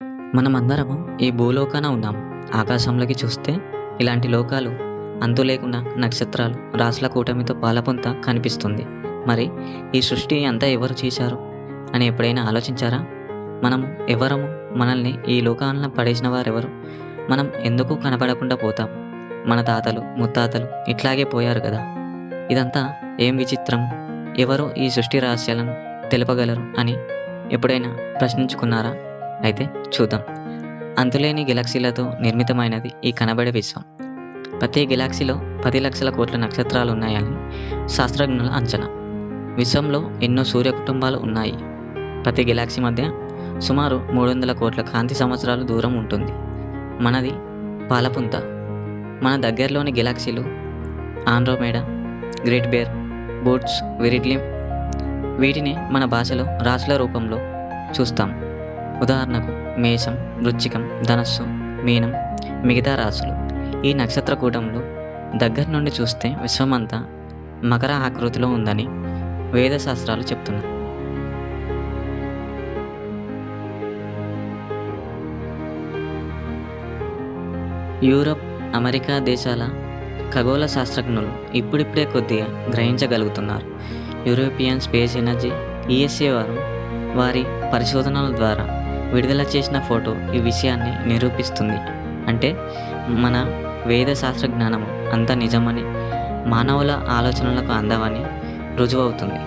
మనమందరము ఈ భూలోకాన ఉన్నాం. ఆకాశంలోకి చూస్తే ఇలాంటి లోకాలు, అంతులేకున్న నక్షత్రాలు, రాసుల కూటమితో పాలపుంత కనిపిస్తుంది. మరి ఈ సృష్టి అంతా ఎవరు చేశారు అని ఎప్పుడైనా ఆలోచించారా? మనము ఎవరము? మనల్ని ఈ లోకాన పడేసిన వారెవరు? మనం ఎందుకు కనపడకుండా పోతాం? మన తాతలు, ముత్తాతలు ఇట్లాగే పోయారు కదా! ఇదంతా ఏం విచిత్రం? ఎవరు ఈ సృష్టి రహస్యాలను తెలుపగలరు అని ఎప్పుడైనా ప్రశ్నించుకున్నారా? అయితే చూద్దాం. అంతులేని గెలాక్సీలతో నిర్మితమైనది ఈ కనబడే విశ్వం. ప్రతి గెలాక్సీలో 10 లక్షల కోట్ల నక్షత్రాలు ఉన్నాయని శాస్త్రజ్ఞుల అంచనా. విశ్వంలో ఎన్నో సూర్య కుటుంబాలు ఉన్నాయి. ప్రతి గెలాక్సీ మధ్య సుమారు 300 కోట్ల కాంతి సంవత్సరాలు దూరం ఉంటుంది. మనది పాలపుంత. మన దగ్గరలోని గెలాక్సీలు ఆండ్రోమేడా, గ్రేట్ బేర్, బోట్స్, విరిడ్లిం. వీటిని మన భాషలో రాశుల రూపంలో చూస్తాం. ఉదాహరణకు మేషం, వృశ్చికం, ధనస్సు, మీనం, మిగతా రాశులు. ఈ నక్షత్ర కూటంలో దగ్గర నుండి చూస్తే విశ్వమంతా మకర ఆకృతిలో ఉందని వేద శాస్త్రాలు చెప్తున్నాయి. యూరప్, అమెరికా దేశాల ఖగోళ శాస్త్రజ్ఞులు ఇప్పుడిప్పుడే కొద్దిగా గ్రహించగలుగుతున్నారు. యూరోపియన్ స్పేస్ ఎనర్జీ ఈఎస్ఏ వారు వారి పరిశోధనల ద్వారా విడుదల చేసిన ఫోటో ఈ విషయాన్ని నిరూపిస్తుంది. అంటే మన వేద శాస్త్ర జ్ఞానము అంత నిజమని, మానవుల ఆలోచనలకు అందవని రుజువవుతుంది.